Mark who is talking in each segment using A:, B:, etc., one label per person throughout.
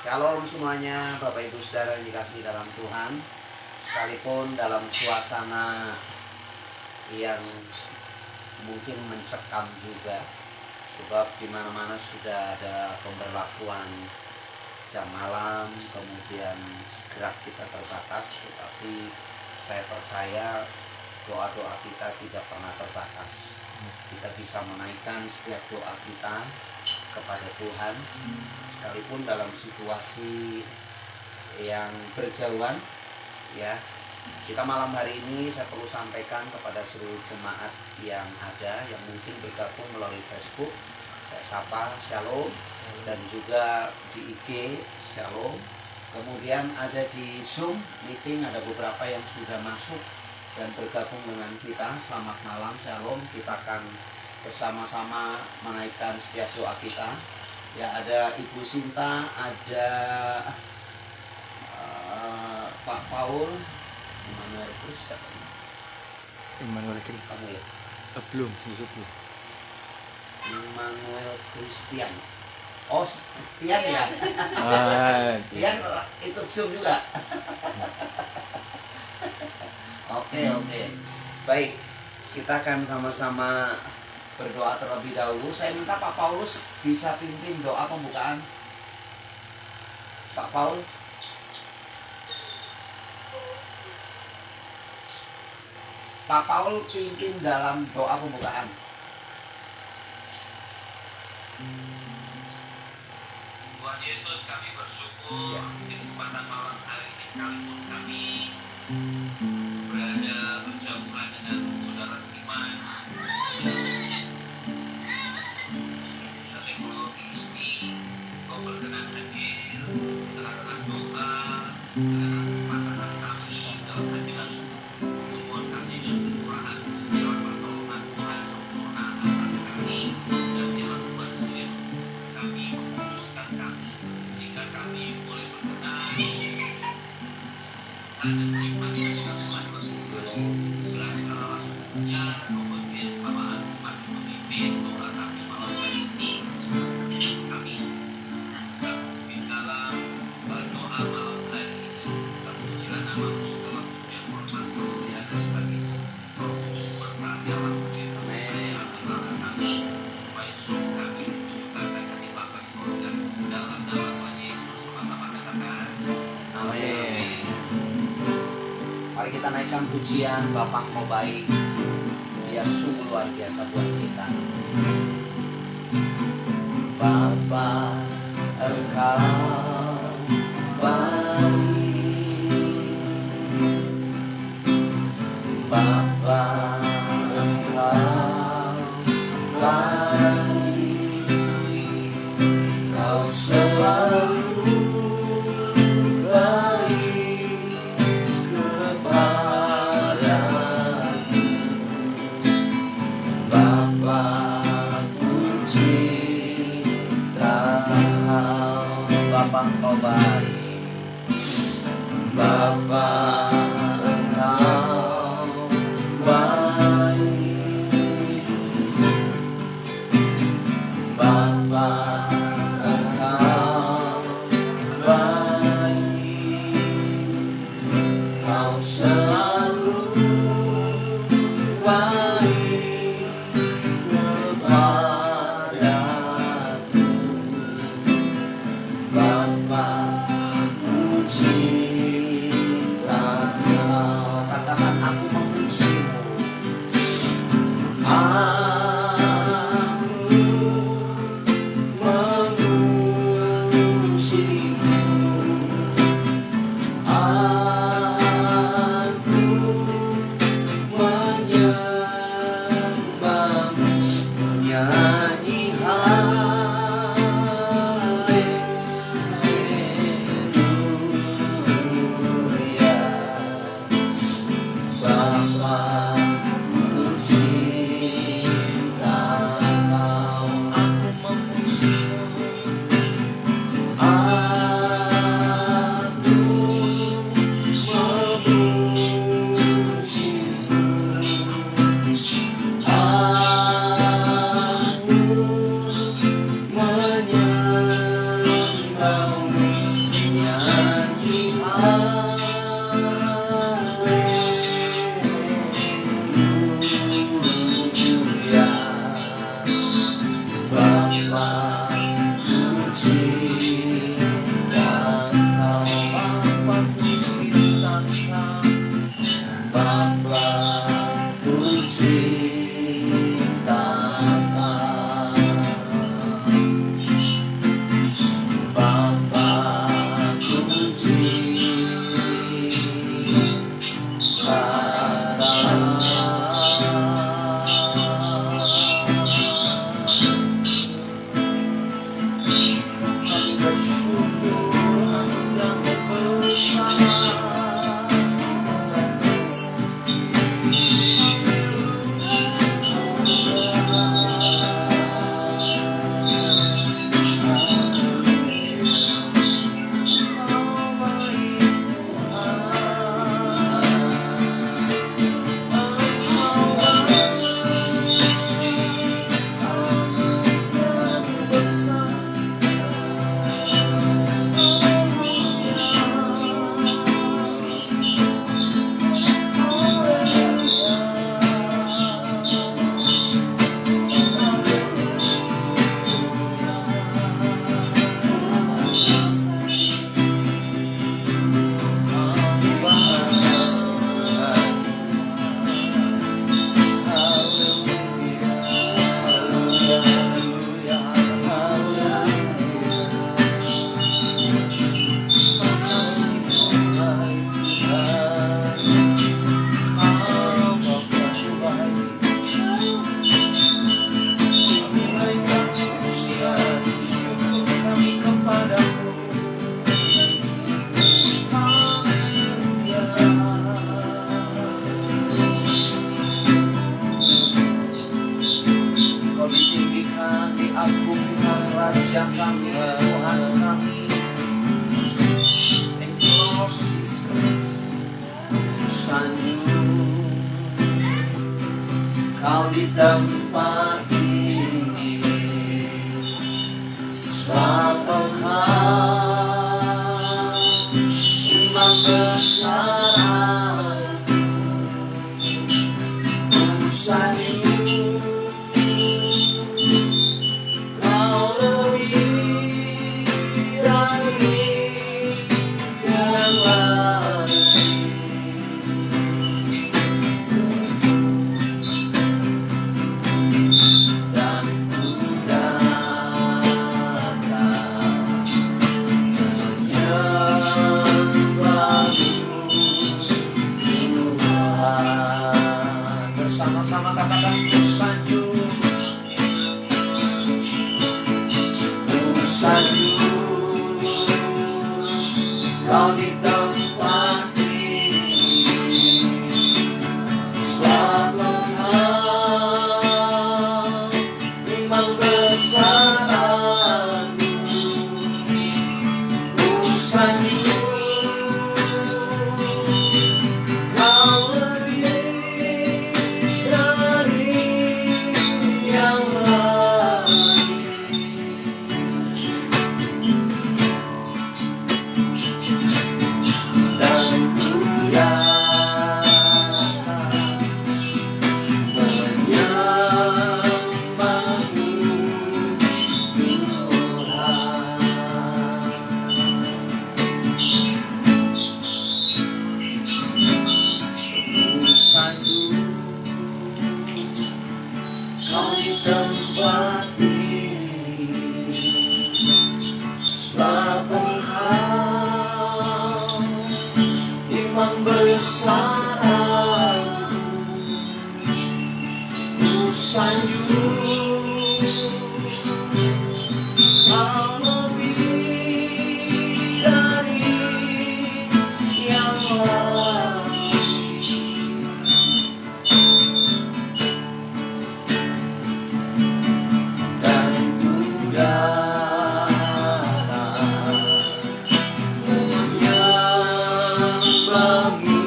A: Shalom semuanya, Bapak Ibu Saudara yang dikasihi dalam Tuhan. Sekalipun dalam suasana yang mungkin mencekam juga, sebab di mana-mana sudah ada pemberlakuan jam malam, kemudian gerak kita terbatas, tetapi saya percaya doa-doa kita tidak pernah terbatas. Kita bisa menaikkan setiap doa kita kepada Tuhan, sekalipun dalam situasi yang berjauhan. Ya, kita malam hari ini saya perlu sampaikan kepada seluruh jemaat yang ada, yang mungkin bergabung melalui Facebook, saya sapa Shalom, dan juga di IG Shalom. Kemudian ada di Zoom meeting, ada beberapa yang sudah masuk dan bergabung dengan kita. Selamat malam, Shalom. Kita akan bersama-sama menaikkan setiap doa kita. Ya, ada Ibu Sinta, ada Pak Paul, Immanuel Chris,
B: Immanuel Chris.
A: ya?
B: Belum, belum.
A: Immanuel Christian. Oh, Tian ya? Tian ikut Zoom juga. Oke. Baik, kita akan sama-sama berdoa terlebih dahulu. Saya minta Pak Paulus bisa pimpin doa pembukaan. Pak Paul. Pak Paul pimpin dalam doa pembukaan.
C: Tuhan Yesus, kami bersyukur di kesempatan malam hari ini, sekalipun kami berada berjauhan dengan saudara iman teknologi ini, Kau berkenan hadir dalam doa, dalam kesempatan kami dalam hadirat pertemuan kami dan kekurahan jalan pertolongan Tuhan sempurna atas kami dan jalan bantuan kami memutuskan kami jika kami boleh berkenan ada nikmat yang Tuhan bersyukur belaskanlah semuanya kemudian Bapak masih memimpin doa kami malam hari ini kami di dalam doa malam hari ini terpujilah nama-Mu segala puji dan hormat kemuliaan sebagai Roh Kudus berkati dalam kehidupan kami supaya sungguh kami tunjukkan kami Bapa di surga dalam nama Tuhan Yesus sama-sama katakan
A: Amin. Mari kita naikkan pujian Bapa Engkau baik. Dia sungguh luar biasa buat kita. Bapa Engkau baik. Bapa Engkau baik. Kau selalu baik kepadaku. Bapa puji Kau. Bapa Engkau baik. Bapa Engkau baik. Bapa Engkau baik. Kau selalu baik kepadaku. Bapa puji sanjung kau di tempat tinggi, sebab Engkau imam besar aku. Ku sanjung kau lebih dari yang lain. Dan ku datang menyembahmu Tuhan. Bersama-sama katakan ku sanjung kau di tempat tinggi, sebab Engkau imam besar aku. Ku sanjung kau lebih dari yang lain. Dan ku datang menyembahmu Tuhan. Ku sanjung kau di tempat tinggi, sebab Engkau imam besar aku. Ku sanjung kau lebih dari yang lain. Dan ku datang menyembahmu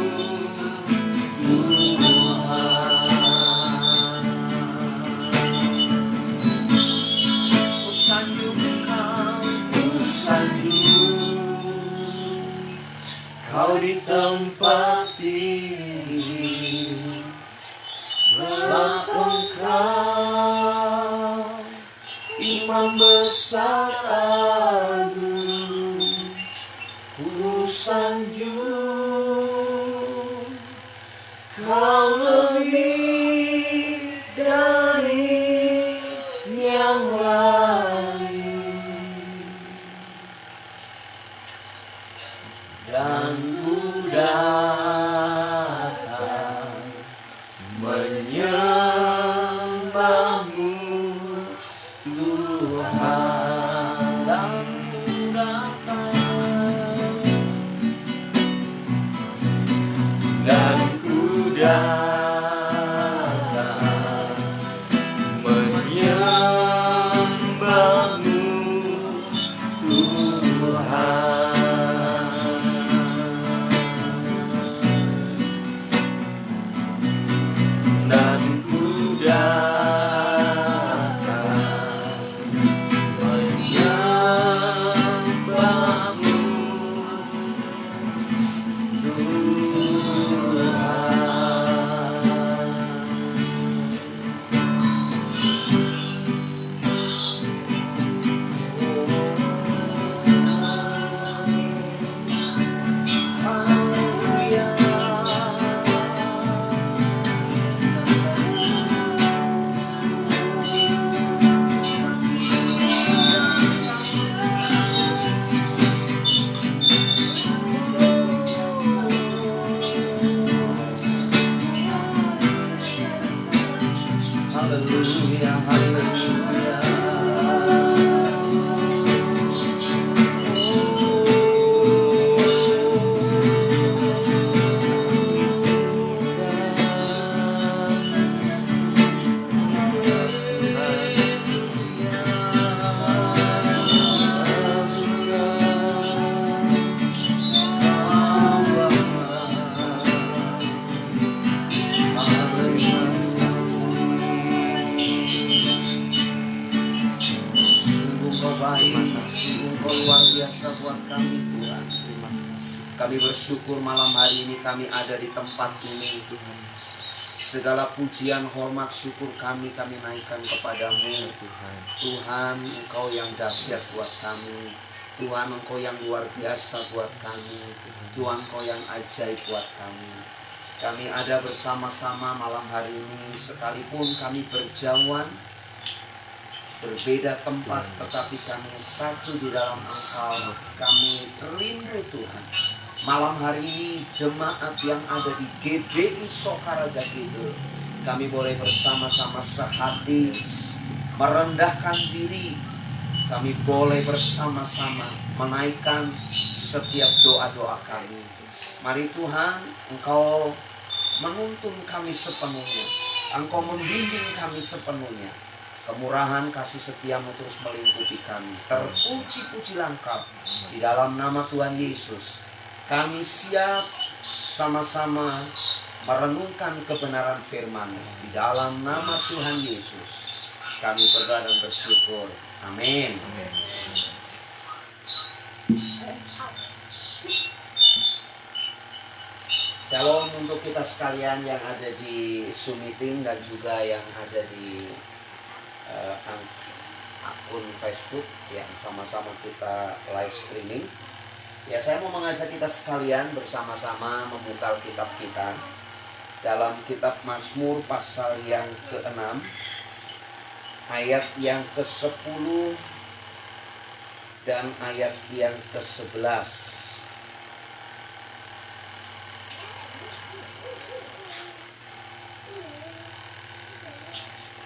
A: Tuhan. Ku sanjung kau di tempat tinggi, sebab Engkau imam besar agung. Ku sanjung kau lebih dari yang lain. Dan ku datang menyembahmu Tuhan. Dan ku datang, dan ku datang menyembahmu Tuhan. Engkau luar biasa buat kami Tuhan.
B: Terima kasih
A: Kami bersyukur malam hari ini kami ada di tempat ini.
B: Tuhan Yesus.
A: Segala pujian, hormat, syukur kami naikkan kepadamu.
B: Tuhan,
A: Tuhan, Engkau yang dahsyat buat kami. Tuhan, Engkau yang luar biasa buat kami. Tuhan, Engkau yang ajaib buat kami. Kami ada bersama-sama malam hari ini, sekalipun kami berjauhan, berbeda tempat, tetapi kami satu di dalam Engkau. Kami rindu Tuhan. Malam hari ini jemaat yang ada di GBI Sokaraja Kidul, kami boleh bersama-sama sehati merendahkan diri. Kami boleh bersama-sama menaikkan setiap doa-doa kami. Mari Tuhan, Engkau menuntun kami sepenuhnya. Engkau membimbing kami sepenuhnya. Kemurahan kasih setiamu terus melingkupi kami. Terpuji-pujilah Engkau. Di dalam nama Tuhan Yesus, kami siap sama-sama merenungkan kebenaran firman-Mu. Di dalam nama Tuhan Yesus, kami berdoa dan bersyukur. Amin. Shalom untuk kita sekalian yang ada di Zoom meeting dan juga yang ada di akun Facebook yang sama-sama kita live streaming. Ya, saya mau mengajak kita sekalian bersama-sama membuka kitab kita dalam kitab Mazmur pasal yang ke-6 ayat yang ke-10 dan ayat yang ke-11.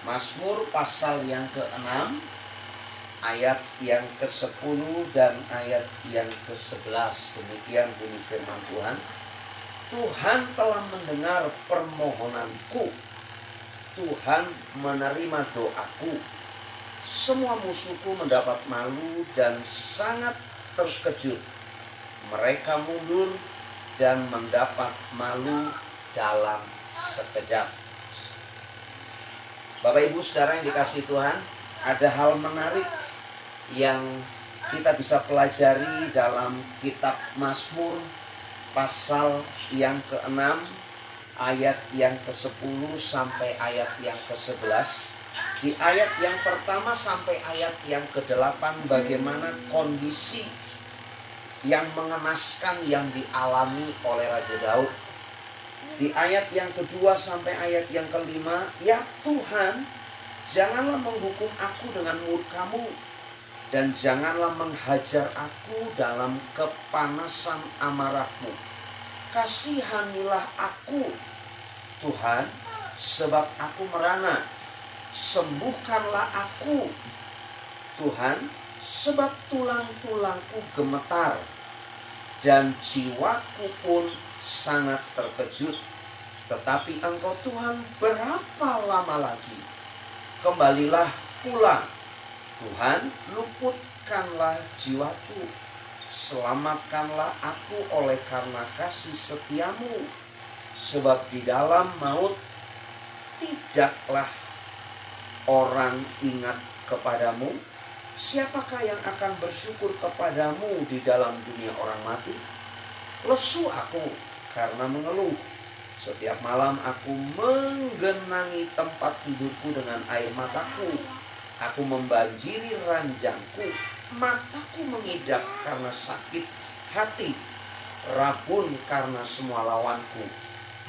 A: Mazmur pasal yang ke-6 ayat yang ke-10 dan ayat yang ke-11. Demikian bunyi firman Tuhan. Tuhan telah mendengar permohonanku. Tuhan menerima doaku. Semua musuhku mendapat malu dan sangat terkejut. Mereka mundur dan mendapat malu dalam sekejap. Bapak Ibu Saudara yang dikasihi Tuhan, ada hal menarik yang kita bisa pelajari dalam kitab Mazmur pasal yang ke-6 ayat yang ke-10 sampai ayat yang ke-11. Di ayat yang pertama sampai ayat yang ke-8 bagaimana kondisi yang mengenaskan yang dialami oleh Raja Daud. Di ayat yang kedua sampai ayat yang kelima, ya Tuhan, janganlah menghukum aku dengan murka-Mu, dan janganlah menghajar aku dalam kepanasan amarah-Mu. Kasihanilah aku, Tuhan, sebab aku merana. Sembuhkanlah aku, Tuhan, sebab tulang-tulangku gemetar, dan jiwaku pun sangat terkejut. Tetapi Engkau Tuhan, berapa lama lagi? Kembalilah pulang. Tuhan, luputkanlah jiwaku. Selamatkanlah aku oleh karena kasih setiamu. Sebab di dalam maut tidaklah orang ingat kepadamu. Siapakah yang akan bersyukur kepadamu di dalam dunia orang mati? Lesu aku karena mengeluh. Setiap malam aku menggenangi tempat tidurku dengan air mataku. Aku membanjiri ranjangku. Mataku mengidap karena sakit hati. Rabun karena semua lawanku.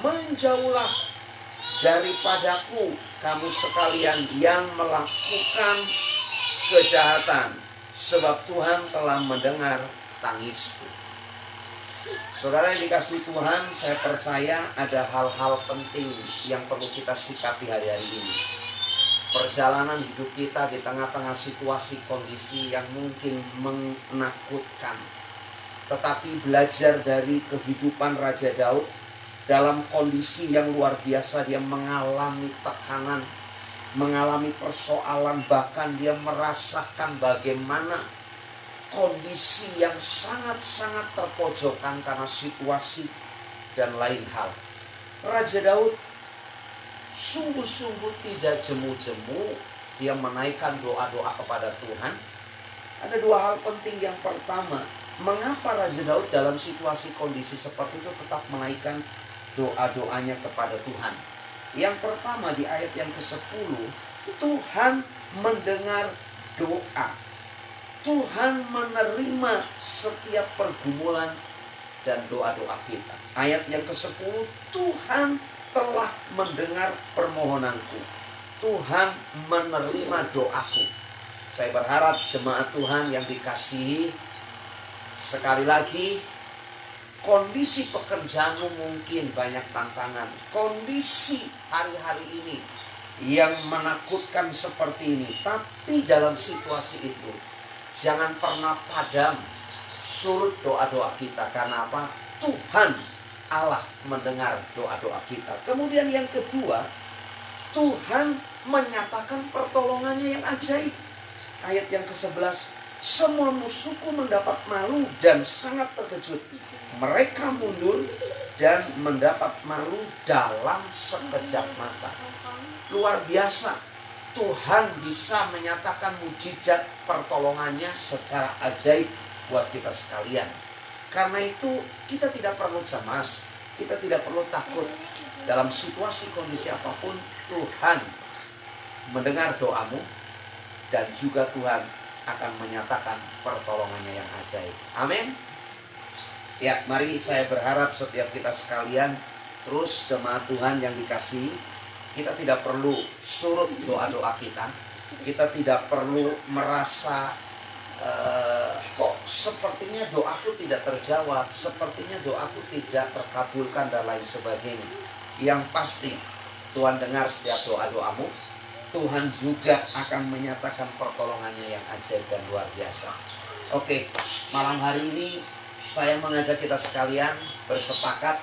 A: Menjauhlah daripadaku kamu sekalian yang melakukan kejahatan. Sebab Tuhan telah mendengar tangisku. Saudara yang dikasihi Tuhan, saya percaya ada hal-hal penting yang perlu kita sikapi hari-hari ini. Perjalanan hidup kita di tengah-tengah situasi kondisi yang mungkin menakutkan. Tetapi belajar dari kehidupan Raja Daud dalam kondisi yang luar biasa, dia mengalami tekanan, mengalami persoalan, bahkan dia merasakan bagaimana kondisi yang sangat-sangat terpojokkan karena situasi dan lain hal. Raja Daud sungguh-sungguh tidak jemu-jemu. Dia menaikkan doa-doa kepada Tuhan. Ada dua hal penting. Yang pertama, mengapa Raja Daud dalam situasi kondisi seperti itu tetap menaikkan doa-doanya kepada Tuhan? Yang pertama di ayat yang ke-10, Tuhan mendengar doa. Tuhan menerima setiap pergumulan dan doa-doa kita. Ayat yang ke-10, Tuhan telah mendengar permohonanku. Tuhan menerima doaku. Saya berharap jemaat Tuhan yang dikasihi, sekali lagi, kondisi pekerjaanmu mungkin banyak tantangan. Kondisi hari-hari ini yang menakutkan seperti ini. Tapi dalam situasi itu, jangan pernah padam surut doa-doa kita. Karena apa? Tuhan Allah mendengar doa-doa kita. Kemudian yang kedua, Tuhan menyatakan pertolongannya yang ajaib. Ayat yang ke-11, semua musuhku mendapat malu dan sangat terkejut. Mereka mundur dan mendapat malu dalam sekejap mata. Luar biasa. Tuhan bisa menyatakan mujizat pertolongannya secara ajaib buat kita sekalian. Karena itu kita tidak perlu cemas, kita tidak perlu takut. Dalam situasi kondisi apapun, Tuhan mendengar doamu dan juga Tuhan akan menyatakan pertolongannya yang ajaib. Amin. Ya, mari saya berharap setiap kita sekalian, terus jemaat Tuhan yang dikasihi, kita tidak perlu surut doa-doa kita. Kita tidak perlu merasa kok sepertinya doaku tidak terjawab, sepertinya doaku tidak terkabulkan dan lain sebagainya. Yang pasti Tuhan dengar setiap doa-doamu. Tuhan juga akan menyatakan pertolongannya yang ajaib dan luar biasa. Oke, malam hari ini saya mengajak kita sekalian bersepakat.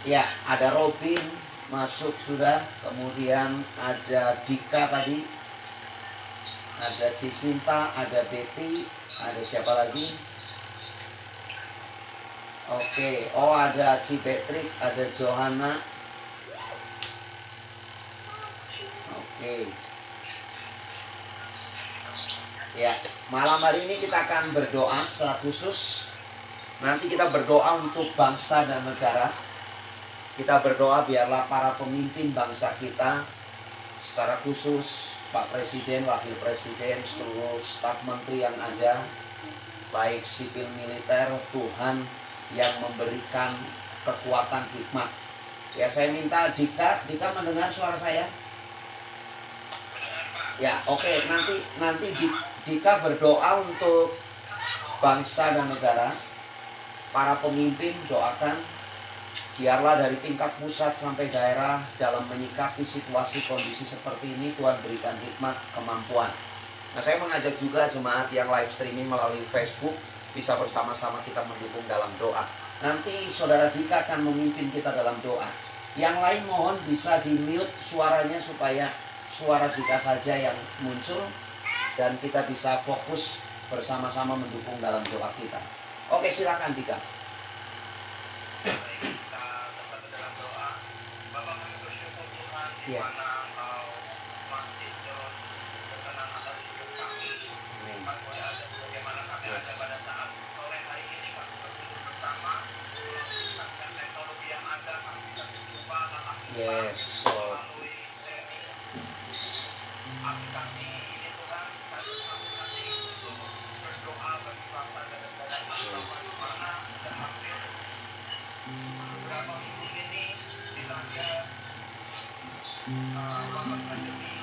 A: Ya, ada Robin masuk sudah, kemudian ada Dika tadi, ada Cisinta, ada Betty, ada siapa lagi? Oke, oh ada Cipetrik, ada Johanna. Oke. Ya, malam hari ini kita akan berdoa secara khusus. Nanti kita berdoa untuk bangsa dan negara. Kita berdoa biarlah para pemimpin bangsa kita, secara khusus Pak Presiden, Wakil Presiden, seluruh staf menteri yang ada, baik sipil militer, Tuhan yang memberikan kekuatan hikmat. Ya, saya minta Dika mendengar suara saya? Ya, oke. Nanti Dika berdoa untuk bangsa dan negara. Para pemimpin doakan biarlah dari tingkat pusat sampai daerah dalam menyikapi situasi kondisi seperti ini Tuhan berikan hikmat, kemampuan. Nah, saya mengajak juga jemaat yang live streaming melalui Facebook bisa bersama-sama kita mendukung dalam doa. Nanti saudara Dika akan memimpin kita dalam doa. Yang lain mohon bisa di-mute suaranya supaya suara Dika saja yang muncul dan kita bisa fokus bersama-sama mendukung dalam doa kita. Oke, silakan Dika.
C: Kita tetap dalam doa. Bapak kami bersyukur Tuhan di
A: Ya.
C: mana Engkau masih terus berkenan atas hidup kami.
A: Amin.
C: Kami boleh ada bagaimana kami
A: Yes.
C: ada pada saat sore hari ini kami berduduk bersama menggunakan teknologi yang ada kami bisa berjumpa dan aktif
A: Yes, Lord.
C: melalui streaming aplikasi ini Tuhan. Kami aplikasi untuk berdoa bagi bangsa dan negara terutama di mana sudah hampir beberapa minggu ini dilanda wabah pandemi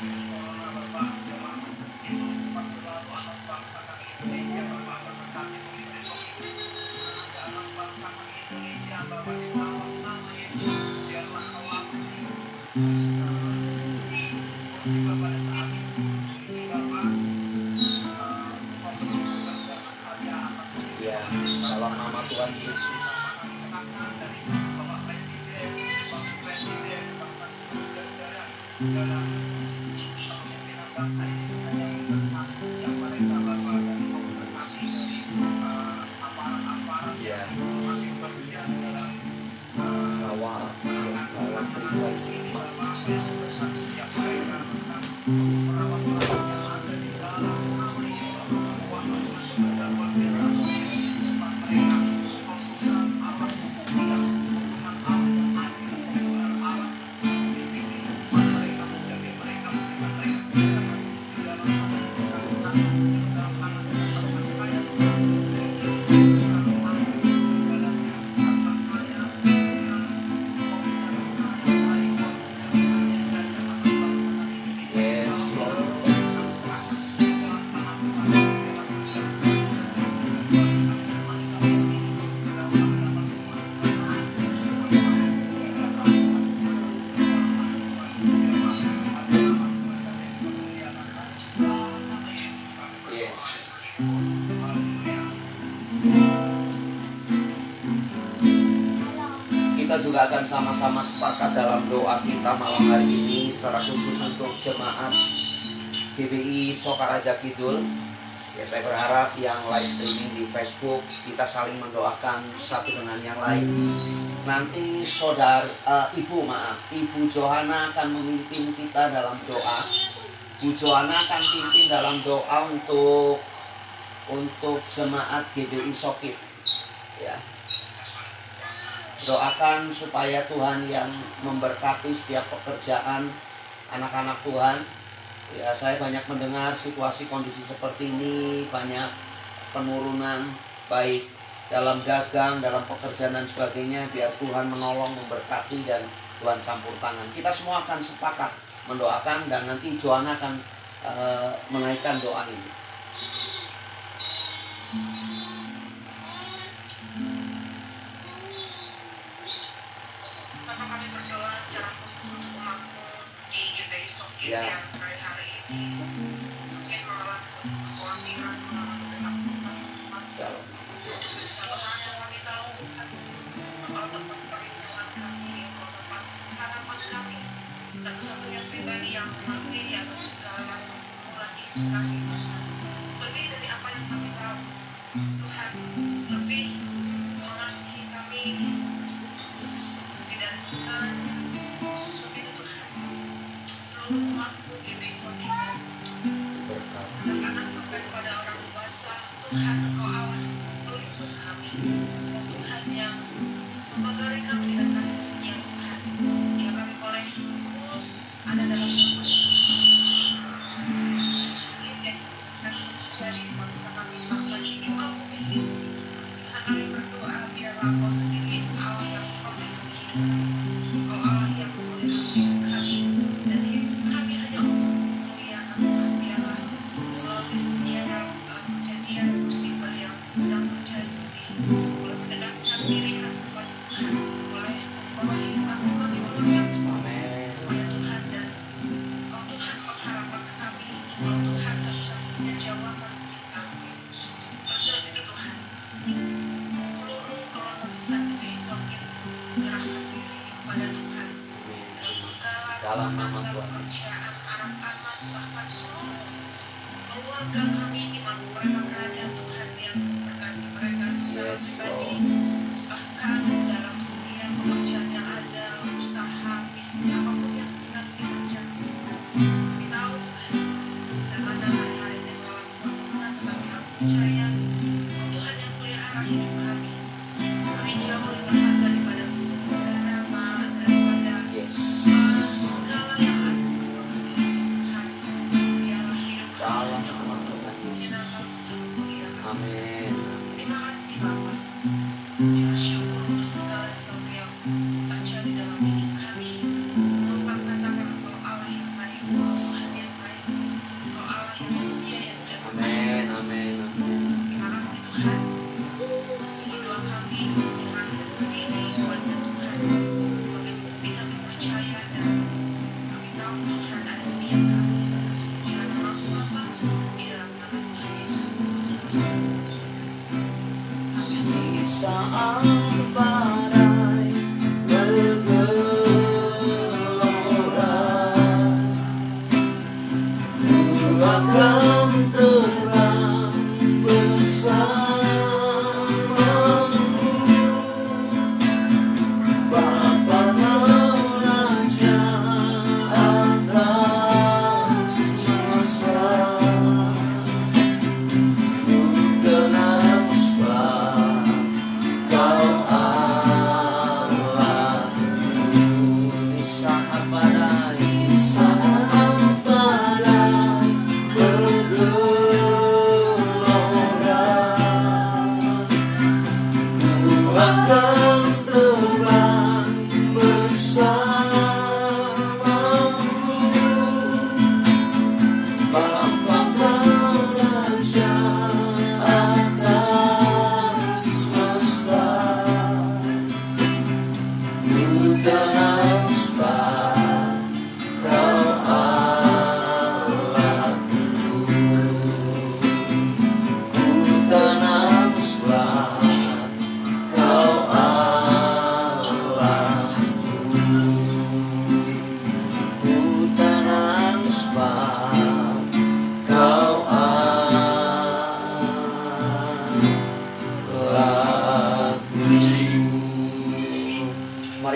C: corona Bapak dalam itu cepat berlalu atas bangsa kami Indonesia Bapak berkati pemimpin-pemimpin dalam bangsa kami Indonesia Bapak di dalam nama Yesus biarlah Kau ampuni juga pada saat ini Bapak Kau bersyukur dan berkarya atas
A: Ya, dalam nama Tuhan Yesus.
C: dari Bapak Presiden, Wakil Presiden, Bapak Saudara, dalam kepemimpinan bangsa ini hanya yang mereka Bapak dan memberkati dari aparat-aparat
A: Ya,
C: kami bekerja dalam
A: awal berikan hikmat.
C: Bapak yang berkati yang mereka tentang perawat-perawat yang ada di
A: Kita juga akan sama-sama sepakat dalam doa kita malam hari ini secara khusus untuk jemaat GBI Sokaraja Kidul. Ya, saya berharap yang live streaming di Facebook kita saling mendoakan satu dengan yang lain. Nanti Ibu Johana akan memimpin kita dalam doa. Bu Johana akan pimpin dalam doa untuk jemaat GBI Sokit. Ya. Doakan supaya Tuhan yang memberkati setiap pekerjaan anak-anak Tuhan. Ya, saya banyak mendengar situasi kondisi seperti ini, banyak penurunan baik dalam dagang, dalam pekerjaan dan sebagainya. Biar Tuhan menolong, memberkati dan Tuhan campur tangan. Kita semua akan sepakat mendoakan dan nanti Joanna akan menaikkan doa ini.
C: Bapak, kami berdoa secara khusus untuk umatmu di GBI Sokit
A: Ya.
C: yang hari ini mungkin mengalami kekhawatiran, mengalami ketakutan.
A: Dalam
C: Satu hal yang kami tahu, Engkau tempat perlindungan kami, Engkau tempat harapan kami, satu-satunya pribadi yang mengabdi di atas segala pergumulan hidup kami. Lebih dari apa yang kami tahu, Tuhan lebih mengasihi kami. Tidak Tuhan, begitu Tuhan, seluruh umatmu GBI Sokit
A: berkat.
C: anak-anak sampai kepada orang dewasa, Tuhan Engkau Allah pelindung kami, Tuhan yang membagari kami dengan kasih setia Tuhan, yang kami boleh terus ada dalam satu dari bangsa kami bangsa ini Engkau memilih. Tuhan kami berdoa biarlah Engkau sendiri Allah yang proteksi Engkau Allah yang melindungi kami dan hidup kami hanya untuk memuliakan Tuhan. Biarlah melalui setiap kejadian musibah yang sedang terjadi boleh mendekatkan diri kami kepada Tuhan, boleh membawa hidup kami bagi memuliakan
A: Amin.
C: Tuhan dan Engkau Tuhan pengharapan kami, Engkau Tuhan satu-satunya jawaban kita. Oleh itu Tuhan, seluruh golongan besar GBI Sokit menyerahkan diri kepada Tuhan dalam segala
A: Dalam nama
C: dalam
A: Tuhan.
C: pekerjaan anak-anak bahkan seluruh keluarga kami di mana mereka berada, Tuhan yang memberkati mereka secara
A: Yes,
C: pribadi,
A: Lord.
C: bahkan dalam setiap pekerjaan yang ada, usaha, bisnis apapun yang sedang dikerjakan. Kami tahu Tuhan, dan ada hal-hal yang melawan perkebunan, tetapi kami percaya Tuhan yang pelihara hidup kami. Kami jauh lebih berharga daripada drama, daripada
A: Yes.
C: segala yang ada. Tuhan, biarlah hidup
A: Dalam
C: kami
A: nama Tuhan Yesus.
C: menyenangkan untuk memuliakan.
A: Amin.
C: Terima kasih Bapa. Kita bersyukur untuk segala sesuatu yang terjadi dalam hidup kami. Engkau katakan Engkau Allah yang baik, Engkau Tuhan yang baik, Engkau Allah yang setia, yang tidak
A: Amin. Amin. Amin.
C: Terima kasih Tuhan. Ini doa kami, menyerahkan diri kepada Tuhan. Sebagai bukti kami percaya dan kami tahu Tuhan ada di pihak kami. Jangan langsung Bapa, di dalam nama Tuhan Yesus.
A: Di saat badai bergelora, ku akan terang bersamamu. Bapa Raja atas masa, ku tenang sebab Kau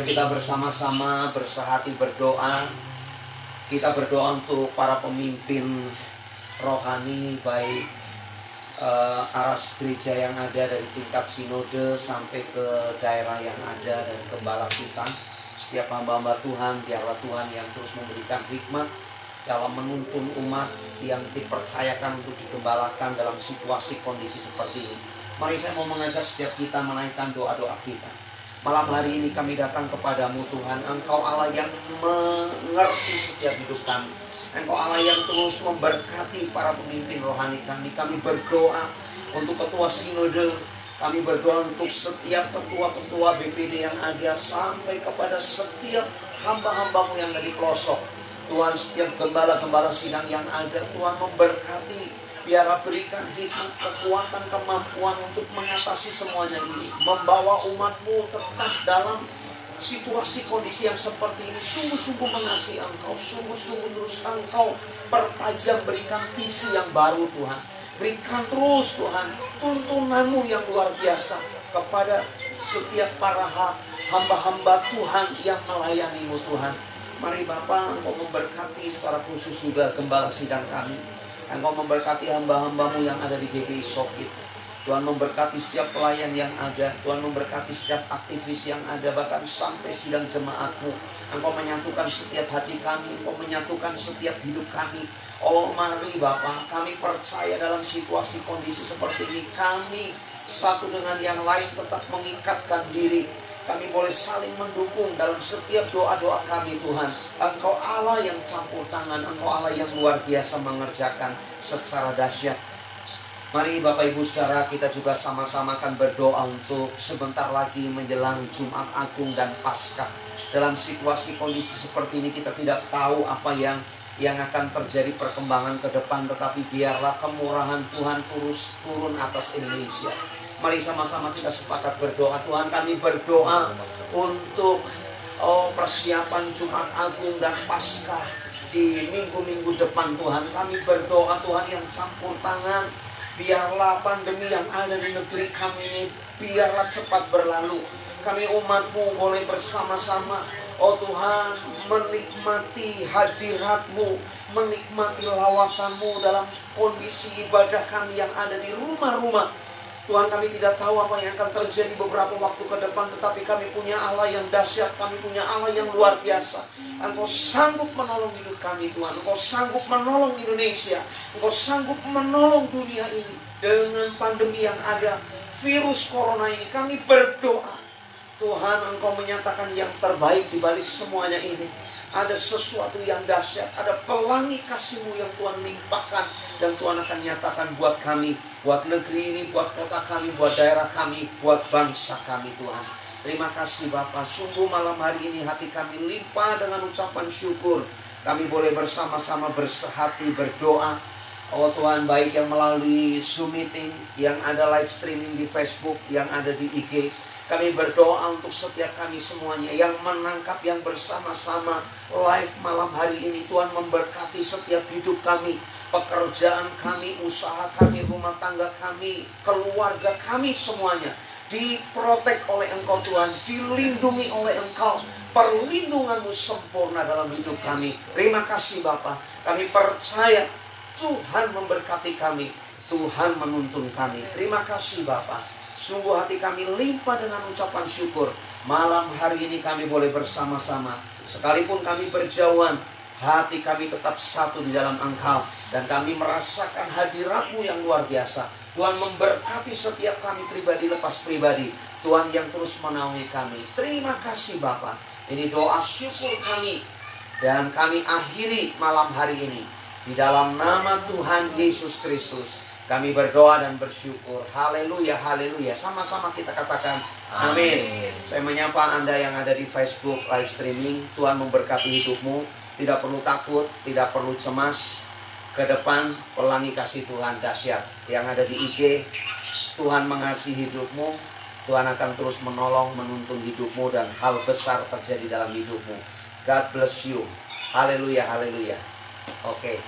A: Mari kita bersama-sama bersehati berdoa. Kita berdoa untuk para pemimpin rohani, baik aras gereja yang ada dari tingkat sinode sampai ke daerah yang ada, dan gembala kita. Setiap hamba-hamba Tuhan, biarlah Tuhan yang terus memberikan hikmat dalam menuntun umat yang dipercayakan untuk digembalakan dalam situasi kondisi seperti ini. Mari saya mau mengajak setiap kita menaikkan doa-doa kita. Malam hari ini kami datang kepadamu Tuhan. Engkau Allah yang mengerti setiap hidup kami. Engkau Allah yang terus memberkati para pemimpin rohani kami. Kami berdoa untuk ketua sinode. Kami berdoa untuk setiap ketua-ketua BPD yang ada, sampai kepada setiap hamba-hambamu yang ada di pelosok. Tuhan, setiap gembala-gembala sidang yang ada, Tuhan memberkati. Biarlah berikan hikmat, kekuatan, kemampuan untuk mengatasi semuanya ini. Membawa umatmu tetap dalam situasi kondisi yang seperti ini. Sungguh-sungguh mengasihi Engkau. Sungguh-sungguh terus Engkau pertajam, berikan visi yang baru Tuhan. Berikan terus Tuhan tuntunanmu yang luar biasa kepada setiap para hamba-hamba Tuhan yang melayanimu Tuhan. Mari Bapa, Engkau memberkati secara khusus juga gembala sidang kami. Engkau memberkati hamba-hambamu yang ada di GBI Sokit. Tuhan memberkati setiap pelayan yang ada. Tuhan memberkati setiap aktivis yang ada, bahkan sampai sidang jemaatmu. Engkau menyatukan setiap hati kami. Engkau menyatukan setiap hidup kami. Oh mari Bapa, kami percaya dalam situasi kondisi seperti ini, kami satu dengan yang lain tetap mengikatkan diri. Kami boleh saling mendukung dalam setiap doa-doa kami Tuhan. Engkau Allah yang campur tangan. Engkau Allah yang luar biasa mengerjakan secara dahsyat. Mari Bapak Ibu Saudara, kita juga sama-sama akan berdoa untuk sebentar lagi menjelang Jumat Agung dan Paskah. Dalam situasi kondisi seperti ini kita tidak tahu apa yang akan terjadi perkembangan ke depan. Tetapi biarlah kemurahan Tuhan terus turun atas Indonesia. Mari sama-sama kita sepakat berdoa. Tuhan, kami berdoa untuk persiapan Jumat Agung dan Paskah di minggu-minggu depan Tuhan. Kami berdoa Tuhan yang campur tangan. Biarlah pandemi yang ada di negeri kami ini biarlah cepat berlalu. Kami umat-Mu boleh bersama-sama, oh Tuhan, menikmati hadirat-Mu, menikmati lawatan-Mu dalam kondisi ibadah kami yang ada di rumah-rumah. Tuhan, kami tidak tahu apa yang akan terjadi beberapa waktu ke depan, tetapi kami punya Allah yang dahsyat, kami punya Allah yang luar biasa. Engkau sanggup menolong hidup kami Tuhan, Engkau sanggup menolong Indonesia, Engkau sanggup menolong dunia ini. Dengan pandemi yang ada, virus corona ini, kami berdoa Tuhan, Engkau menyatakan yang terbaik di balik semuanya ini. Ada sesuatu yang dahsyat, ada pelangi kasih-Mu yang Tuhan limpahkan, dan Tuhan akan nyatakan buat kami, buat negeri ini, buat kota kami, buat daerah kami, buat bangsa kami Tuhan. Terima kasih Bapa. Sungguh malam hari ini hati kami limpah dengan ucapan syukur. Kami boleh bersama-sama bersehati berdoa. Oh Tuhan, baik yang melalui Zoom meeting, yang ada live streaming di Facebook, yang ada di IG. Kami berdoa untuk setiap kami semuanya yang menangkap, yang bersama-sama live malam hari ini. Tuhan memberkati setiap hidup kami, pekerjaan kami, usaha kami, rumah tangga kami, keluarga kami semuanya. Diprotek oleh Engkau Tuhan, dilindungi oleh Engkau. Perlindungan-Mu sempurna dalam hidup kami. Terima kasih Bapa. Kami percaya Tuhan memberkati kami, Tuhan menuntun kami. Terima kasih Bapa. Sungguh hati kami limpah dengan ucapan syukur. Malam hari ini kami boleh bersama-sama. Sekalipun kami berjauhan, hati kami tetap satu di dalam Engkau. Dan kami merasakan hadirat-Mu yang luar biasa. Tuhan memberkati setiap kami pribadi lepas pribadi. Tuhan yang terus menaungi kami. Terima kasih Bapa. Ini doa syukur kami. Dan kami akhiri malam hari ini di dalam nama Tuhan Yesus Kristus. Kami berdoa dan bersyukur. Haleluya, haleluya. Sama-sama kita katakan amin. Saya menyapa Anda yang ada di Facebook live streaming. Tuhan memberkati hidupmu. Tidak perlu takut, tidak perlu cemas. Ke depan pelangi kasih Tuhan dahsyat. Yang ada di IG, Tuhan mengasihi hidupmu. Tuhan akan terus menolong, menuntun hidupmu, dan hal besar terjadi dalam hidupmu. God bless you. Haleluya, haleluya. Oke.